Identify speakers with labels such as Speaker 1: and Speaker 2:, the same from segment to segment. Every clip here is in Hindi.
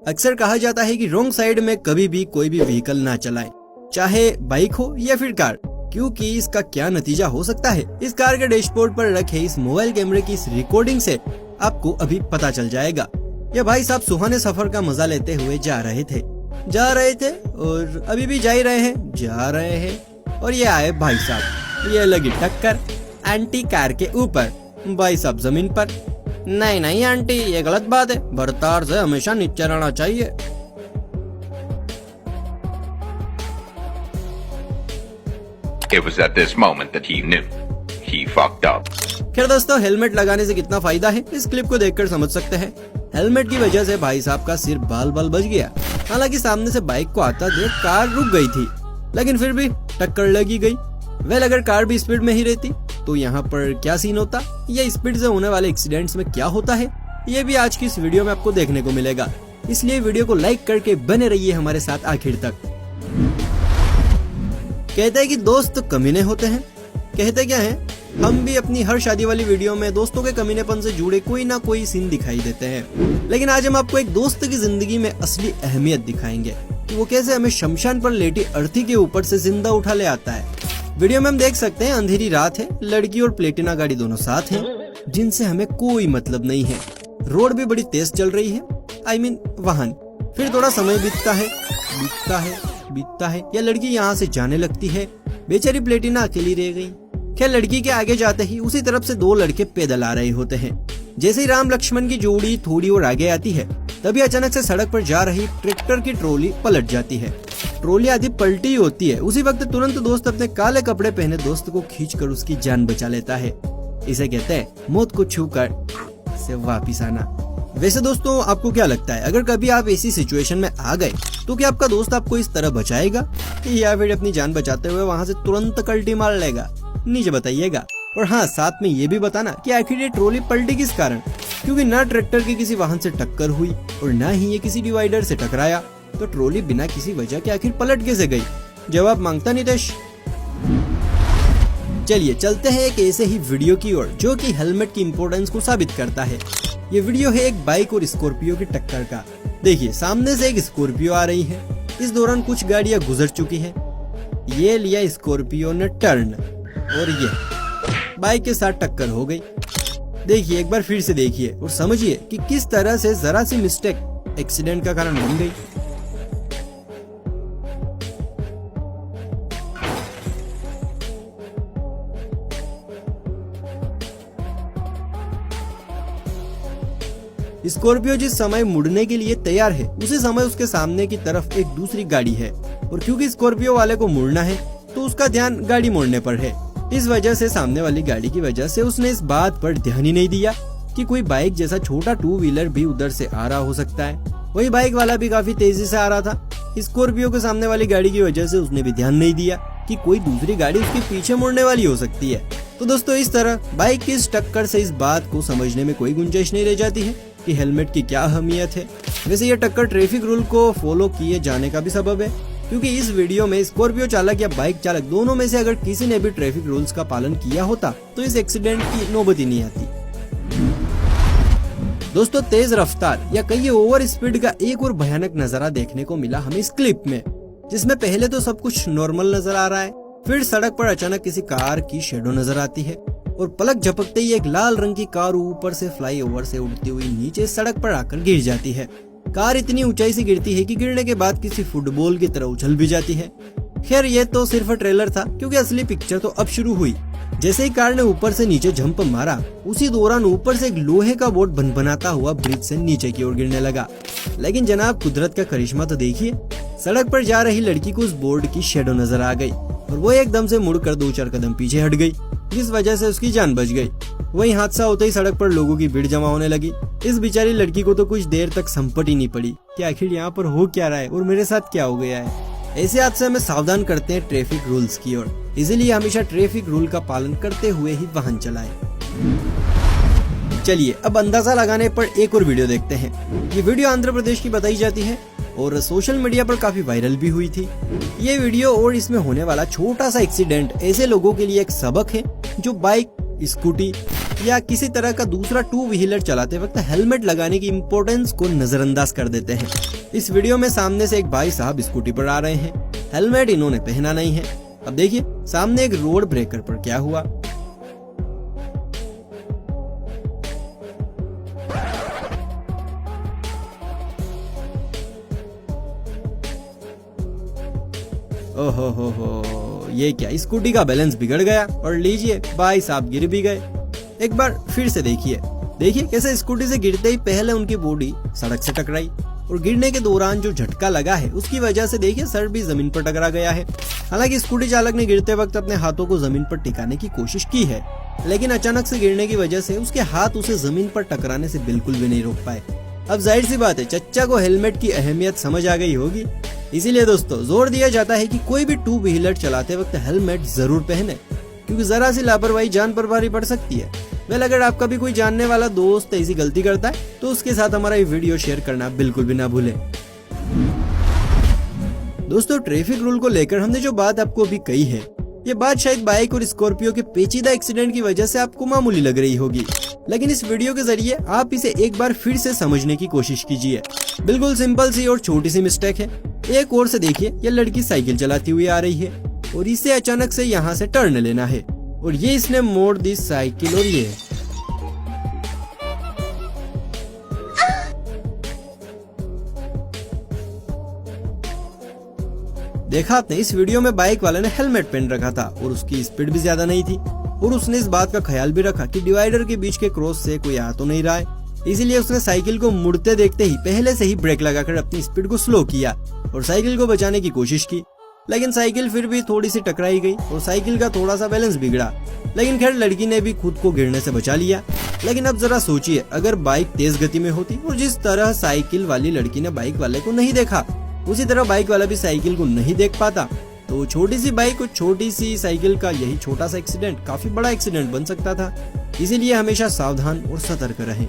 Speaker 1: अक्सर कहा जाता है कि रॉन्ग साइड में कभी भी कोई भी व्हीकल ना चलाएं, चाहे बाइक हो या फिर कार, क्योंकि इसका क्या नतीजा हो सकता है इस कार के डैशबोर्ड पर रखे इस मोबाइल कैमरे की इस रिकॉर्डिंग से आपको अभी पता चल जाएगा। ये भाई साहब सुहाने सफर का मजा लेते हुए जा रहे थे और अभी भी जा रहे हैं और ये आए भाई साहब, ये लगी टक्कर आंटी कार के ऊपर, भाई साहब जमीन पर। नहीं आंटी, ये गलत बात है, बरतार से हमेशा नीचे रहना चाहिए।
Speaker 2: It was at this moment that he knew he fucked up.
Speaker 1: खैर दोस्तों, हेलमेट लगाने से कितना फायदा है इस क्लिप को देखकर समझ सकते हैं। हेलमेट की वजह से भाई साहब का सिर बाल बच गया। हालांकि सामने से बाइक को आता देख कार रुक गई थी, लेकिन फिर भी टक्कर लगी गई। वेल, अगर कार भी स्पीड में ही रहती तो यहाँ पर क्या सीन होता, या स्पीड से होने वाले एक्सीडेंट्स में क्या होता है, ये भी आज की इस वीडियो में आपको देखने को मिलेगा। इसलिए वीडियो को लाइक करके बने रहिए हमारे साथ आखिर तक। कहते हैं कि दोस्त कमीने होते हैं। कहते क्या है, हम भी अपनी हर शादी वाली वीडियो में दोस्तों के कमीनेपन से जुड़े कोई ना कोई सीन दिखाई देते हैं, लेकिन आज हम आपको एक दोस्त की जिंदगी में असली अहमियत दिखाएंगे कि वो कैसे हमें शमशान पर लेटी अर्थी के ऊपर से जिंदा उठा ले आता है। वीडियो में हम देख सकते हैं अंधेरी रात है, लड़की और प्लेटिना गाड़ी दोनों साथ हैं, जिनसे हमें कोई मतलब नहीं है। रोड भी बड़ी तेज चल रही है, वाहन। फिर थोड़ा समय बीतता है या लड़की यहाँ से जाने लगती है। बेचारी प्लेटिना अकेली रह गई। खैर, लड़की के आगे जाते ही उसी तरफ से दो लड़के पैदल आ रहे होते हैं। जैसे ही राम लक्ष्मण की जोड़ी थोड़ी और आगे आती है, तभी अचानक से सड़क पर जा रही ट्रैक्टर की ट्रॉली पलट जाती है। ट्रॉली आधी पलटी होती है। उसी वक्त तुरंत दोस्त अपने काले कपड़े पहने दोस्त को खींचकर उसकी जान बचा लेता है। इसे कहते हैं मौत को छूकर से वापिस आना। वैसे दोस्तों, आपको क्या लगता है, अगर कभी आप ऐसी सिचुएशन में आ गए तो क्या आपका दोस्त आपको इस तरह बचाएगा या फिर अपनी जान बचाते हुए वहाँ से तुरंत कल्टी मार लेगा? नीचे बताइएगा। और हाँ, साथ में ये भी बताना कि आखिर ये ट्रॉली पलटी किस कारण, क्योंकि ना ट्रैक्टर की किसी वाहन से टक्कर हुई और ना ही ये किसी डिवाइडर से टकराया, तो ट्रॉली बिना किसी वजह के आखिर पलट कैसे गई? जवाब मांगता नितेश। चलिए चलते हैं एक ऐसे ही वीडियो की ओर जो कि हेलमेट की इम्पोर्टेंस को साबित करता है। ये वीडियो है एक बाइक और स्कॉर्पियो की टक्कर का। देखिए, सामने से एक स्कॉर्पियो आ रही है। इस दौरान कुछ गाड़ियां गुजर चुकी है। ये लिया स्कॉर्पियो ने टर्न और ये बाइक के साथ टक्कर हो गई। देखिए, एक बार फिर से देखिए और समझिए कि किस तरह से जरा सी मिस्टेक एक्सीडेंट का कारण बन गई। स्कॉर्पियो जिस समय मुड़ने के लिए तैयार है, उसी समय उसके सामने की तरफ एक दूसरी गाड़ी है, और क्योंकि स्कॉर्पियो वाले को मुड़ना है तो उसका ध्यान गाड़ी मोड़ने पर है। इस वजह से सामने वाली गाड़ी की वजह से उसने इस बात पर ध्यान ही नहीं दिया कि कोई बाइक जैसा छोटा टू व्हीलर भी उधर से आ रहा हो सकता है। वही बाइक वाला भी काफी तेजी से आ रहा था। स्कॉर्पियो के सामने वाली गाड़ी की वजह से उसने भी ध्यान नहीं दिया कि कोई दूसरी गाड़ी उसके पीछे मुड़ने वाली हो सकती है। तो दोस्तों, इस तरह बाइक की इस टक्कर से इस बात को समझने में कोई गुंजाइश नहीं रह जाती है कि हेलमेट की क्या अहमियत है। वैसे ये टक्कर ट्रैफिक रूल को फॉलो किए जाने का भी सबब है, क्योंकि इस वीडियो में स्कॉर्पियो चालक या बाइक चालक दोनों में से अगर किसी ने भी ट्रैफिक रूल्स का पालन किया होता तो इस एक्सीडेंट की नौबत ही नहीं आती। दोस्तों, तेज रफ्तार या कई ओवर स्पीड का एक और भयानक नजारा देखने को मिला हमें इस क्लिप में, जिसमें पहले तो सब कुछ नॉर्मल नजर आ रहा है, फिर सड़क पर अचानक किसी कार की शेडो नजर आती है और पलक झपकते ही एक लाल रंग की कार ऊपर से फ्लाईओवर से उड़ती हुई नीचे सड़क पर आकर गिर जाती है। कार इतनी ऊंचाई से गिरती है कि गिरने के बाद किसी फुटबॉल की तरह उछल भी जाती है। खैर, ये तो सिर्फ ट्रेलर था, क्योंकि असली पिक्चर तो अब शुरू हुई। जैसे ही कार ने ऊपर से नीचे जंप मारा, उसी दौरान ऊपर से एक लोहे का बोर्ड भनभनाता हुआ ब्रिज से नीचे की ओर गिरने लगा। लेकिन जनाब, कुदरत का करिश्मा तो देखिए, सड़क पर जा रही लड़की को उस बोर्ड की शेडो नजर आ गई और वो एकदम से मुड़कर 2-4 कदम पीछे हट गई, जिस वजह से उसकी जान बच गई। वही हादसा होते ही सड़क पर लोगों की भीड़ जमा होने लगी। इस बेचारी लड़की को तो कुछ देर तक संपट ही नहीं पड़ी कि आखिर यहाँ पर हो क्या रहा है और मेरे साथ क्या हो गया है। ऐसे हादसे हमें सावधान करते हैं ट्रैफिक रूल्स की ओर, इसीलिए हमेशा ट्रैफिक रूल का पालन करते हुए ही वाहन चलाएं। चलिए अब अंदाजा लगाने पर एक और वीडियो देखते हैं। ये वीडियो आंध्र प्रदेश की बताई जाती है और सोशल मीडिया पर काफी वायरल भी हुई थी। ये वीडियो और इसमें होने वाला छोटा सा एक्सीडेंट ऐसे लोगों के लिए एक सबक है जो बाइक, स्कूटी, या किसी तरह का दूसरा टू व्हीलर चलाते वक्त हेलमेट लगाने की इम्पोर्टेंस को नजरअंदाज कर देते हैं। इस वीडियो में सामने से एक भाई साहब स्कूटी पर आ रहे हैं, हेलमेट इन्होंने पहना नहीं है। अब देखिए सामने एक रोड ब्रेकर पर क्या हुआ। ओहो हो, ये क्या, स्कूटी का बैलेंस बिगड़ गया और लीजिए भाई साहब गिर भी गए। एक बार फिर से देखिए कैसे स्कूटी से गिरते ही पहले उनकी बॉडी सड़क से टकराई और गिरने के दौरान जो झटका लगा है उसकी वजह से देखिए सर भी जमीन पर टकरा गया है। हालांकि स्कूटी चालक ने गिरते वक्त अपने हाथों को जमीन पर टिकाने की कोशिश की है, लेकिन अचानक से गिरने की वजह से उसके हाथ उसे जमीन पर टकराने से बिल्कुल भी नहीं रोक पाए। अब जाहिर सी बात है चच्चा को हेलमेट की अहमियत समझ आ गई होगी, इसीलिए दोस्तों जोर दिया जाता है कि कोई भी टू व्हीलर चलाते वक्त हेलमेट जरूर पहने, क्योंकि जरा सी लापरवाही जान पर भारी पड़ सकती है। वेल अगर आपका भी कोई जानने वाला दोस्त ऐसी गलती करता है तो उसके साथ हमारा ये वीडियो शेयर करना बिल्कुल भी ना भूलें। दोस्तों ट्रैफिक रूल को लेकर हमने जो बात आपको अभी कही है, ये बात शायद बाइक और स्कॉर्पियो के पेचीदा एक्सीडेंट की वजह से आपको मामूली लग रही होगी, लेकिन इस वीडियो के जरिए आप इसे एक बार फिर से समझने की कोशिश कीजिए। बिल्कुल सिंपल सी और छोटी सी मिस्टेक है। एक और से देखिए ये लड़की साइकिल चलाती हुई आ रही है और इसे अचानक से यहाँ से टर्न लेना है और ये इसने मोड़ दी साइकिल और ये देखा आपने, इस वीडियो में बाइक वाले ने हेलमेट पहन रखा था और उसकी स्पीड भी ज्यादा नहीं थी और उसने इस बात का ख्याल भी रखा कि डिवाइडर के बीच के क्रॉस से कोई आ तो नहीं रहा है, इसीलिए उसने साइकिल को मुड़ते देखते ही पहले से ही ब्रेक लगाकर अपनी स्पीड को स्लो किया और साइकिल को बचाने की कोशिश की। लेकिन साइकिल फिर भी थोड़ी सी टकराई गई और साइकिल का थोड़ा सा बैलेंस बिगड़ा, लेकिन खैर लड़की ने भी खुद को गिरने से बचा लिया। लेकिन अब जरा सोचिए अगर बाइक तेज गति में होती और जिस तरह साइकिल वाली लड़की ने बाइक वाले को नहीं देखा उसी तरह बाइक वाला भी साइकिल को नहीं देख पाता, तो छोटी सी बाइक और छोटी सी साइकिल का यही छोटा सा एक्सीडेंट काफी बड़ा एक्सीडेंट बन सकता था। इसीलिए हमेशा सावधान और सतर्क रहें।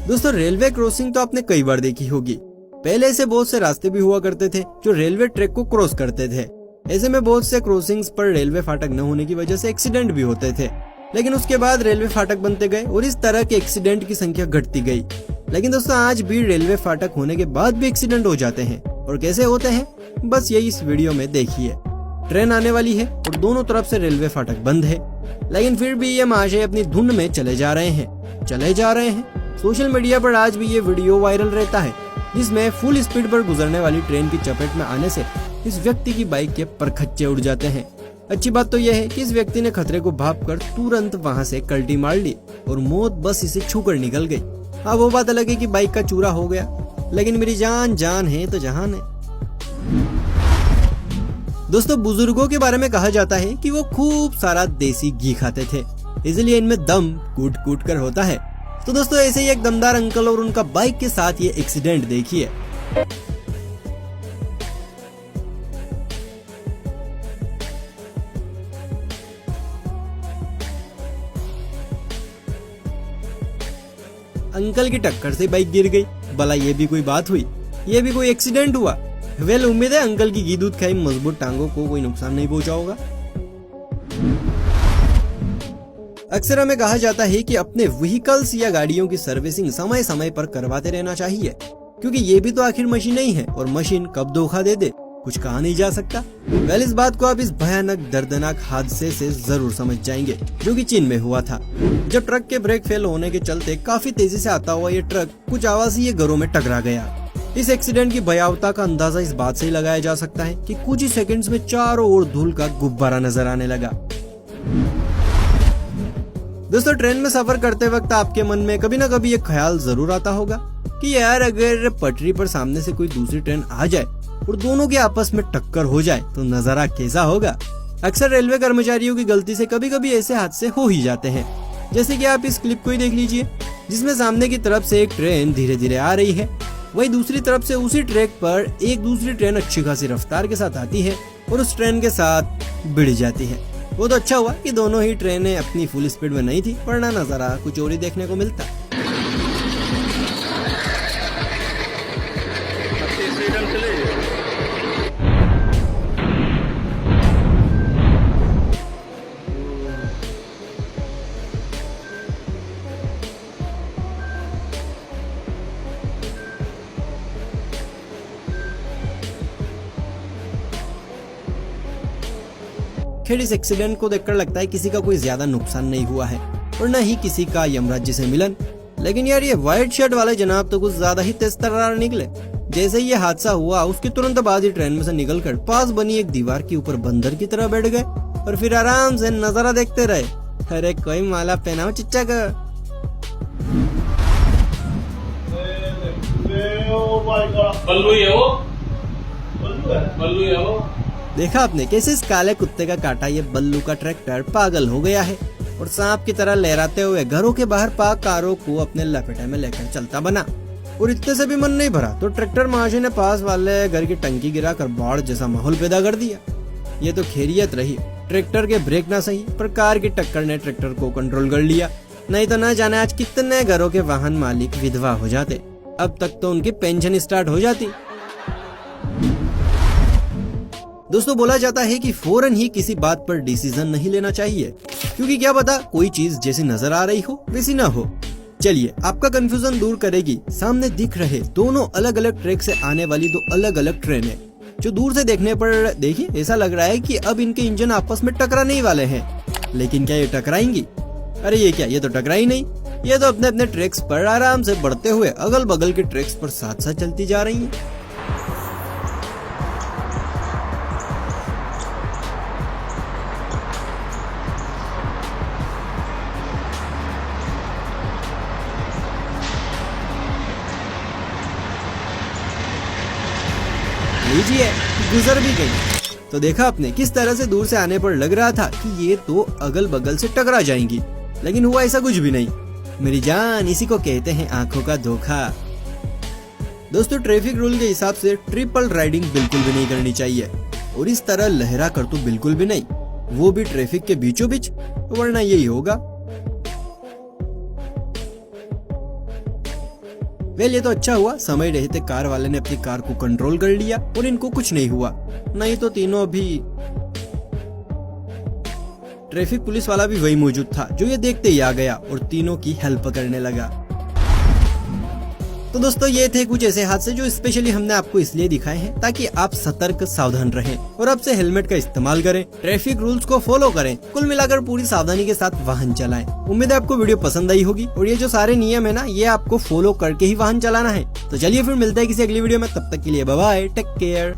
Speaker 1: दोस्तों रेलवे क्रॉसिंग तो आपने कई बार देखी होगी। पहले ऐसे बहुत से रास्ते भी हुआ करते थे जो रेलवे ट्रैक को क्रॉस करते थे। ऐसे में बहुत से क्रॉसिंग्स पर रेलवे फाटक न होने की वजह से एक्सीडेंट भी होते थे, लेकिन उसके बाद रेलवे फाटक बनते गए और इस तरह के एक्सीडेंट की संख्या घटती गई। लेकिन दोस्तों आज भी रेलवे फाटक होने के बाद भी एक्सीडेंट हो जाते हैं, और कैसे होते हैं बस यही इस वीडियो में देखिए। ट्रेन आने वाली है और दोनों तरफ से रेलवे फाटक बंद है, लेकिन फिर भी ये महाशय अपनी धुन में चले जा रहे हैं। सोशल मीडिया पर आज भी ये वीडियो वायरल रहता है जिसमें फुल स्पीड पर गुजरने वाली ट्रेन की चपेट में आने से इस व्यक्ति की बाइक के परखच्चे उड़ जाते हैं। अच्छी बात तो यह है कि इस व्यक्ति ने खतरे को भांपकर तुरंत वहां से कल्टी मार ली और मौत बस इसे छूकर निकल गई। हाँ वो बात अलग है कि बाइक का चूरा हो गया, लेकिन मेरी जान है तो जहान है। दोस्तों बुजुर्गों के बारे में कहा जाता है कि वो खूब सारा देसी घी खाते थे, इसलिए इनमें दम कूट कूट कर होता है। तो दोस्तों ऐसे ही एक दमदार अंकल और उनका बाइक के साथ ये एक्सीडेंट देखिए। अंकल की टक्कर से बाइक गिर गई, भला ये भी कोई बात हुई, ये भी कोई एक्सीडेंट हुआ। वेल उम्मीद है अंकल की घी दूध खाई मजबूत टांगों को कोई नुकसान नहीं पहुंचा होगा। अक्सर हमें कहा जाता है कि अपने व्हीकल्स या गाड़ियों की सर्विसिंग समय समय पर करवाते रहना चाहिए, क्योंकि ये भी तो आखिर मशीन ही है और मशीन कब धोखा दे दे कुछ कहा नहीं जा सकता। वेल इस बात को आप इस भयानक दर्दनाक हादसे से जरूर समझ जाएंगे जो कि चीन में हुआ था, जब ट्रक के ब्रेक फेल होने के चलते काफी तेजी से आता हुआ ये ट्रक कुछ आवासीय घरों में टकरा गया। इस एक्सीडेंट की भयावता का अंदाजा इस बात से ही लगाया जा सकता है कि कुछ ही सेकंड्स में चारों ओर धूल का गुब्बारा नजर आने लगा। दोस्तों ट्रेन में सफर करते वक्त आपके मन में कभी ना कभी ये ख्याल जरूर आता होगा कि यार अगर पटरी पर सामने से कोई दूसरी ट्रेन आ जाए और दोनों के आपस में टक्कर हो जाए तो नजारा कैसा होगा। अक्सर रेलवे कर्मचारियों की गलती से कभी कभी ऐसे हादसे हो ही जाते हैं, जैसे कि आप इस क्लिप को ही देख लीजिए जिसमें सामने की तरफ से एक ट्रेन धीरे धीरे आ रही है, वही दूसरी तरफ से उसी ट्रैक पर एक दूसरी ट्रेन अच्छी खासी रफ्तार के साथ आती है और उस ट्रेन के साथ भिड़ जाती है। वो तो अच्छा हुआ कि दोनों ही ट्रेनें अपनी फुल स्पीड में नहीं थी, वरना नजारा कुछ और ही देखने को मिलता। खैर इस एक्सीडेंट को देखकर लगता है किसी का कोई ज्यादा नुकसान नहीं हुआ है और न ही किसी का यमराज से मिलन। लेकिन यार ये व्हाइट शर्ट वाले जनाब तो कुछ ज्यादा ही तेज तर्रार निकले। जैसे ही ये हादसा हुआ उसके तुरंत बाद ही ट्रेन में से निकलकर पास बनी एक दीवार के ऊपर बंदर की तरह बैठ गए और फिर आराम से नजारा देखते रहे। अरे कोई माला पहनाओ चिच्चा का।
Speaker 3: बल्लू ही है वो, बल्लू है वो।
Speaker 1: देखा आपने कैसे इस काले कुत्ते का काटा ये बल्लू का ट्रैक्टर पागल हो गया है और सांप की तरह लहराते हुए घरों के बाहर पार्क कारों को अपने लपेटे में लेकर चलता बना। और इतने से भी मन नहीं भरा तो ट्रैक्टर महाशय ने पास वाले घर की टंकी गिराकर बाढ़ जैसा माहौल पैदा कर दिया। ये तो खैरियत रही, ट्रैक्टर के ब्रेक ना सही पर कार की टक्कर ने ट्रैक्टर को कंट्रोल कर लिया, नहीं तो न जाने आज कितने घरों के वाहन मालिक विधवा हो जाते। अब तक तो उनकी पेंशन स्टार्ट हो जाती। दोस्तों बोला जाता है कि फौरन ही किसी बात पर डिसीजन नहीं लेना चाहिए, क्योंकि क्या पता कोई चीज जैसी नजर आ रही हो वैसी ना हो। चलिए आपका कंफ्यूजन दूर करेगी सामने दिख रहे दोनों अलग अलग ट्रैक से आने वाली दो अलग अलग ट्रेनें, जो दूर से देखने पर देखिए ऐसा लग रहा है कि अब इनके इंजन आपस में टकराने ही वाले हैं। लेकिन क्या ये टकराएंगी? अरे ये क्या, ये तो टकरा ही नहीं, ये तो अपने अपने ट्रैक्स पर आराम से बढ़ते हुए अगल बगल के ट्रैक्स पर साथ साथ चलती जा रही हैं। लीजिए गुजर भी गई। तो देखा आपने किस तरह से दूर से आने पर लग रहा था कि ये तो अगल बगल से टकरा जाएंगी, लेकिन हुआ ऐसा कुछ भी नहीं। मेरी जान, इसी को कहते हैं आंखों का धोखा। दोस्तों ट्रैफिक रूल के हिसाब से ट्रिपल राइडिंग बिल्कुल भी नहीं करनी चाहिए और इस तरह लहरा कर तो बिल्कुल भी नहीं, वो भी ट्रैफिक के बीचों बीच, वरना यही होगा। वेल ये तो अच्छा हुआ समय रहते कार वाले ने अपनी कार को कंट्रोल कर लिया और इनको कुछ नहीं हुआ, नहीं तो तीनों अभी। ट्रैफिक पुलिस वाला भी वही मौजूद था जो ये देखते ही आ गया और तीनों की हेल्प करने लगा। तो दोस्तों ये थे कुछ ऐसे हादसे जो स्पेशली हमने आपको इसलिए दिखाए हैं ताकि आप सतर्क सावधान रहें और अब से हेलमेट का इस्तेमाल करें, ट्रैफिक रूल्स को फॉलो करें, कुल मिलाकर पूरी सावधानी के साथ वाहन चलाएं। उम्मीद है आपको वीडियो पसंद आई होगी और ये जो सारे नियम है ना, ये आपको फॉलो करके ही वाहन चलाना है। तो चलिए फिर मिलते हैं किसी अगली वीडियो में, तब तक के लिए बाय बाय, टेक केयर।